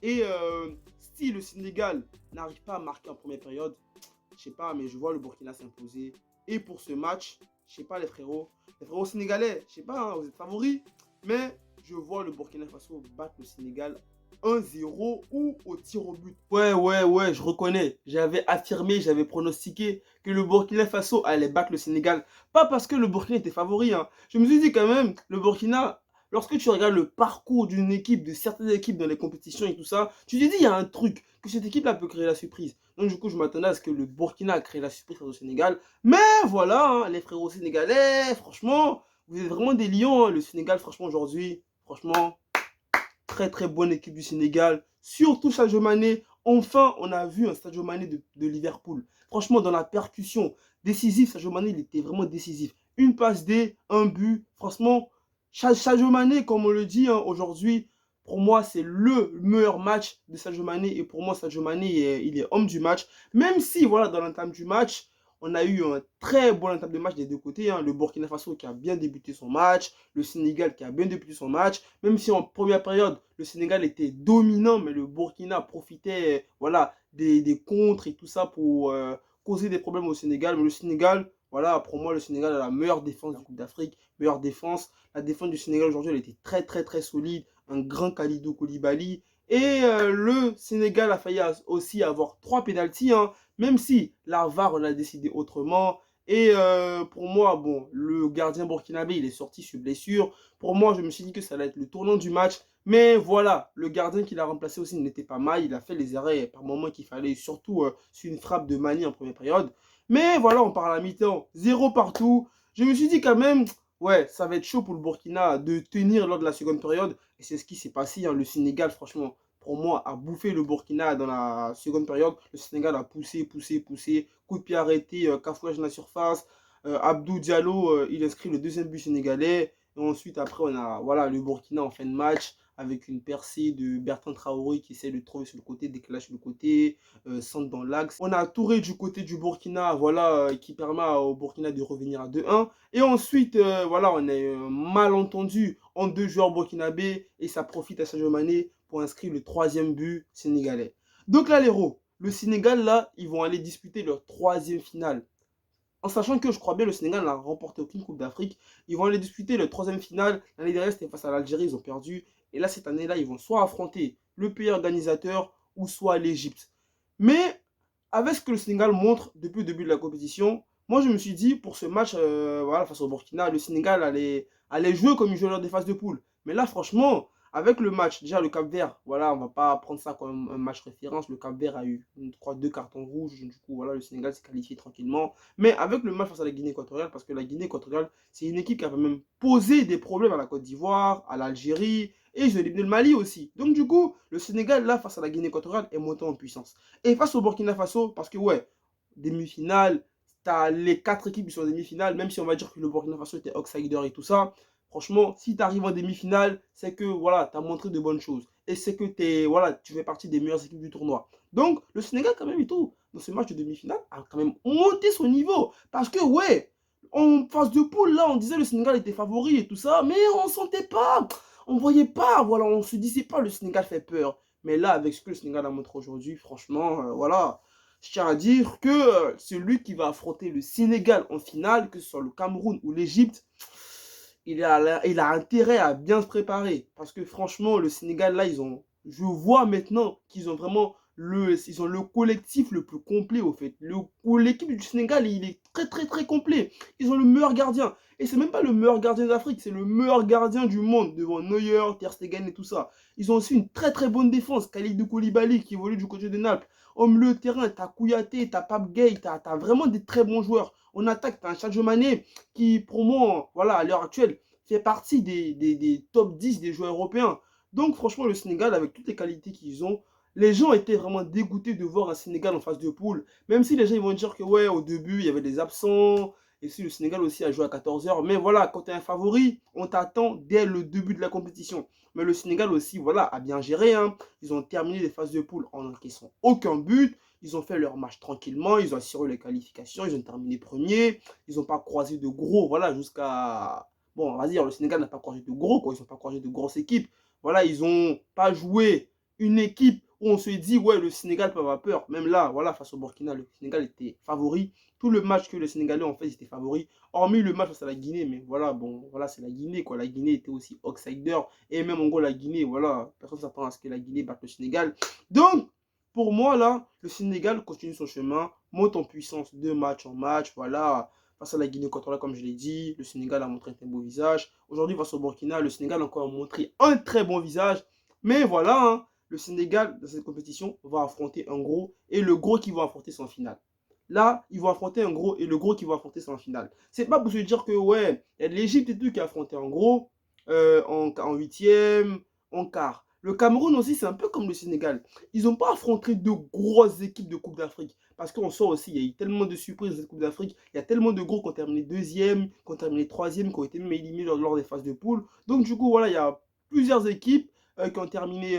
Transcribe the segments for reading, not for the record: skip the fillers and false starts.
Et si le Sénégal n'arrive pas à marquer en première période, je sais pas, mais je vois le Burkina s'imposer. Et pour ce match, je sais pas les frérots sénégalais, je sais pas, hein, vous êtes favoris, mais je vois le Burkina Faso battre le Sénégal 1-0 ou au tir au but. Ouais, je reconnais. J'avais affirmé, j'avais pronostiqué que le Burkina Faso allait battre le Sénégal. Pas parce que le Burkina était favori, hein. Je me suis dit quand même, le Burkina, lorsque tu regardes le parcours d'une équipe, de certaines équipes dans les compétitions et tout ça, tu te dis, il y a un truc, que cette équipe-là peut créer la surprise. Donc, du coup, je m'attendais à ce que le Burkina crée la surprise face au Sénégal. Mais voilà, hein, les frérots sénégalais, franchement, vous êtes vraiment des lions. Hein. Le Sénégal, franchement, aujourd'hui, franchement, très très bonne équipe du Sénégal. Surtout Sadio Mané. Enfin, on a vu un Sadio Mané de Liverpool. Franchement, dans la percussion, décisif, Sadio Mané, il était vraiment décisif. Une passe D, un but. Franchement, Sadio Mané, comme on le dit hein, aujourd'hui, pour moi, c'est le meilleur match de Sadio Mané. Et pour moi, Sadio Mané, il est homme du match. Même si, voilà, dans l'entame du match, on a eu un très bon entame de match des deux côtés. Hein. Le Burkina Faso qui a bien débuté son match, le Sénégal qui a bien débuté son match. Même si en première période, le Sénégal était dominant, mais le Burkina profitait voilà, des contres et tout ça pour causer des problèmes au Sénégal. Mais le Sénégal, voilà, pour moi, le Sénégal a la meilleure défense de la Coupe d'Afrique, meilleure défense. La défense du Sénégal aujourd'hui, elle était très, très, très solide. Un grand Kalidou Koulibaly. Et le Sénégal a failli aussi avoir 3 pénaltys, hein, même si la VAR on a décidé autrement. Et pour moi, bon, le gardien burkinabé, il est sorti sur blessure. Pour moi, je me suis dit que ça allait être le tournant du match. Mais voilà, le gardien qui l'a remplacé aussi n'était pas mal. Il a fait les arrêts par moments qu'il fallait, surtout sur une frappe de Mani en première période. Mais voilà, on part à la mi-temps, 0 partout. Je me suis dit quand même, ouais, ça va être chaud pour le Burkina de tenir lors de la seconde période. Et c'est ce qui s'est passé. Hein. Le Sénégal, franchement, pour moi, a bouffé le Burkina dans la seconde période. Le Sénégal a poussé. Coup de pied arrêté, cafouillage dans la surface. Abdou Diallo, il inscrit le deuxième but sénégalais. Et ensuite, après, on a voilà, le Burkina en fin de match avec une percée de Bertrand Traoré qui essaie de trouver sur le côté, décalage sur le côté, centre dans l'axe. On a Touré du côté du Burkina, voilà, qui permet au Burkina de revenir à 2-1. Et ensuite, voilà, on a un malentendu en deux joueurs burkinabés et ça profite à Sadio Mané pour inscrire le troisième but sénégalais. Donc là, les héros, le Sénégal, là, ils vont aller disputer leur troisième finale. En sachant que je crois bien le Sénégal n'a remporté aucune Coupe d'Afrique. Ils vont aller disputer leur troisième finale. L'année dernière, c'était face à l'Algérie, ils ont perdu. Et là, cette année-là, ils vont soit affronter le pays organisateur ou soit l'Égypte. Mais avec ce que le Sénégal montre depuis le début de la compétition, moi je me suis dit pour ce match voilà, face au Burkina, le Sénégal allait jouer comme il jouait lors des phases de poule. Mais là, franchement, avec le match, déjà le Cap-Vert, voilà, on va pas prendre ça comme un match référence. Le Cap-Vert a eu, je crois, 2 cartons rouges. Du coup, voilà, le Sénégal s'est qualifié tranquillement. Mais avec le match face à la Guinée équatoriale, parce que la Guinée équatoriale, c'est une équipe qui a même posé des problèmes à la Côte d'Ivoire, à l'Algérie, et ils ont éliminé le Mali aussi. Donc du coup, le Sénégal, là, face à la Guinée équatoriale, est monté en puissance. Et face au Burkina Faso, parce que ouais, demi-finale, t'as les 4 équipes qui sont en demi-finale, même si on va dire que le Burkina Faso était outsider et tout ça, franchement, si tu arrives en demi-finale, c'est que voilà, tu as montré de bonnes choses. Et c'est que voilà, tu fais partie des meilleures équipes du tournoi. Donc, le Sénégal, quand même, et tout, dans ce match de demi-finale, a quand même monté son niveau. Parce que, ouais, en phase de poule, là, on disait le Sénégal était favori et tout ça, mais on ne sentait pas. On ne voyait pas, voilà, on se disait pas le Sénégal fait peur. Mais là, avec ce que le Sénégal a montré aujourd'hui, franchement, voilà, je tiens à dire que celui qui va affronter le Sénégal en finale, que ce soit le Cameroun ou l'Égypte, il a intérêt à bien se préparer. Parce que franchement, le Sénégal, là, je vois maintenant qu'ils ont vraiment ils ont le collectif le plus complet, au fait. L'équipe du Sénégal, il est très, très, très complet. Ils ont le meilleur gardien. Et c'est même pas le meilleur gardien d'Afrique, c'est le meilleur gardien du monde, devant Neuer, Ter Stegen et tout ça. Ils ont aussi une très, très bonne défense. Kalidou Koulibaly, qui évolue du côté de Naples. Au milieu de terrain, t'as Kouyaté, t'as Pape Gueye, t'as vraiment des très bons joueurs. En attaque, t'as un Sadio Mané qui, pour moi, voilà, à l'heure actuelle, fait partie des top 10 des joueurs européens. Donc, franchement, le Sénégal, avec toutes les qualités qu'ils ont, les gens étaient vraiment dégoûtés de voir un Sénégal en phase de poule. Même si les gens ils vont dire que, ouais, au début, il y avait des absents. Et si le Sénégal aussi a joué à 14 heures. Mais voilà, quand tu es un favori, on t'attend dès le début de la compétition. Mais le Sénégal aussi, voilà, a bien géré. Hein. Ils ont terminé les phases de poule en n'encaissant aucun but. Ils ont fait leur match tranquillement. Ils ont assuré les qualifications. Ils ont terminé premier. Ils n'ont pas croisé de gros, voilà, jusqu'à bon, on va dire, le Sénégal n'a pas croisé de gros, quoi. Ils n'ont pas croisé de grosses équipes. Voilà, ils n'ont pas joué une équipe où on se dit, ouais, le Sénégal peut avoir peur. Même là, voilà, face au Burkina, le Sénégal était favori. Tout le match que le Sénégalais ont fait, ils étaient favoris. Hormis le match face à la Guinée, mais voilà, bon, voilà, c'est la Guinée, quoi. La Guinée était aussi outsider. Et même en gros, la Guinée, voilà, personne ne s'attend à ce que la Guinée batte le Sénégal. Donc, pour moi, là, le Sénégal continue son chemin, monte en puissance de match en match, voilà. Face à la Guinée équatoriale, comme je l'ai dit, le Sénégal a montré un beau visage. Aujourd'hui, face au Burkina, le Sénégal a encore montré un très bon visage. Mais voilà, hein, le Sénégal, dans cette compétition, va affronter un gros. Et le gros qui va affronter son finale. Là, ils vont affronter un gros et le gros qui va affronter son finale. C'est pas pour se dire que, ouais, il y a l'Égypte et tout qui a affronté un gros en huitième, en quart. Le Cameroun aussi, c'est un peu comme le Sénégal. Ils n'ont pas affronté de grosses équipes de Coupe d'Afrique. Parce qu'on sort aussi, il y a eu tellement de surprises dans cette Coupe d'Afrique. Il y a tellement de gros qui ont terminé deuxième, qui ont terminé troisième, qui ont été même éliminés lors des phases de poule. Donc, du coup, voilà, il y a plusieurs équipes qui ont terminé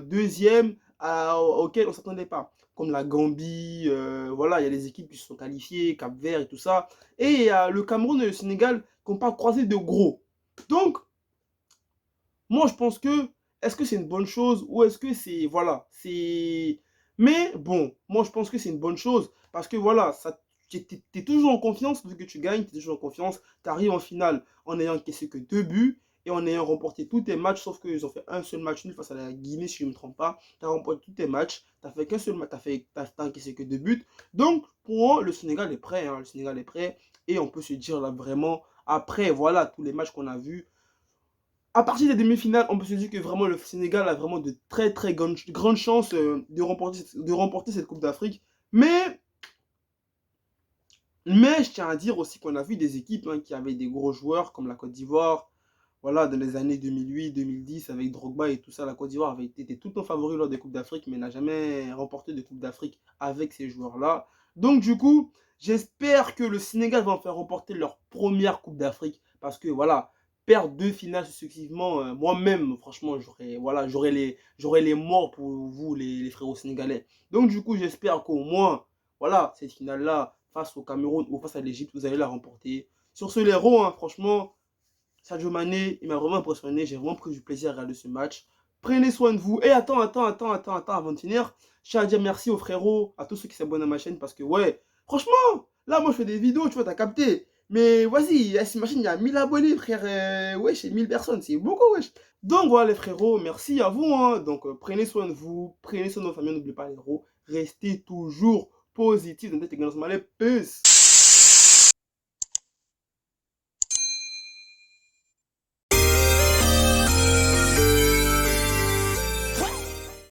deuxième, auxquelles on ne s'attendait pas. Comme la Gambie, voilà, il y a des équipes qui se sont qualifiées, Cap-Vert et tout ça. Et il y a le Cameroun et le Sénégal qui n'ont pas croisé de gros. Donc, moi, je pense que, est-ce que c'est une bonne chose ou est-ce que c'est, voilà, c'est... Mais bon, moi, je pense que c'est une bonne chose parce que, voilà, ça, tu es toujours en confiance, vu que tu gagnes, tu es toujours en confiance, tu arrives en finale en ayant encaissé que 2 buts et en ayant remporté tous tes matchs, sauf qu'ils ont fait un seul match nul face à la Guinée, si je ne me trompe pas. Tu as remporté tous tes matchs, tu n'as fait qu'un seul match, tu n'as encaissé que 2 buts. Donc, pour moi, le Sénégal est prêt, hein, le Sénégal est prêt et on peut se dire là vraiment, après, voilà, tous les matchs qu'on a vus, à partir des demi-finales, on peut se dire que vraiment le Sénégal a vraiment de très très grandes chances de remporter cette Coupe d'Afrique. Mais je tiens à dire aussi qu'on a vu des équipes hein, qui avaient des gros joueurs comme la Côte d'Ivoire. Voilà, dans les années 2008-2010, avec Drogba et tout ça, la Côte d'Ivoire avait été tout le temps favori lors des Coupes d'Afrique, mais n'a jamais remporté de Coupe d'Afrique avec ces joueurs-là. Donc du coup, j'espère que le Sénégal va en faire remporter leur première Coupe d'Afrique. Parce que voilà, perdre 2 finales successivement, moi-même, franchement, j'aurais les morts pour vous, les frérots sénégalais. Donc du coup, j'espère qu'au moins, voilà, cette finale-là, face au Cameroun ou face à l'Égypte, vous allez la remporter. Sur ce, les héros, hein, franchement, Sadio Mané, il m'a vraiment impressionné. J'ai vraiment pris du plaisir à regarder ce match. Prenez soin de vous. Et attends, avant de finir, je tiens à dire merci aux frérots, à tous ceux qui s'abonnent à ma chaîne parce que, ouais, franchement, là, moi, je fais des vidéos, tu vois, t'as capté. Mais vas-y, à cette machine, il y a 1000 abonnés, frère. Wesh, c'est 1000 personnes, c'est beaucoup, wesh. Donc voilà, les frérots, merci à vous. Hein. Donc, prenez soin de vous, prenez soin de vos familles, n'oubliez pas, les héros. Restez toujours positifs dans cette également. Peace.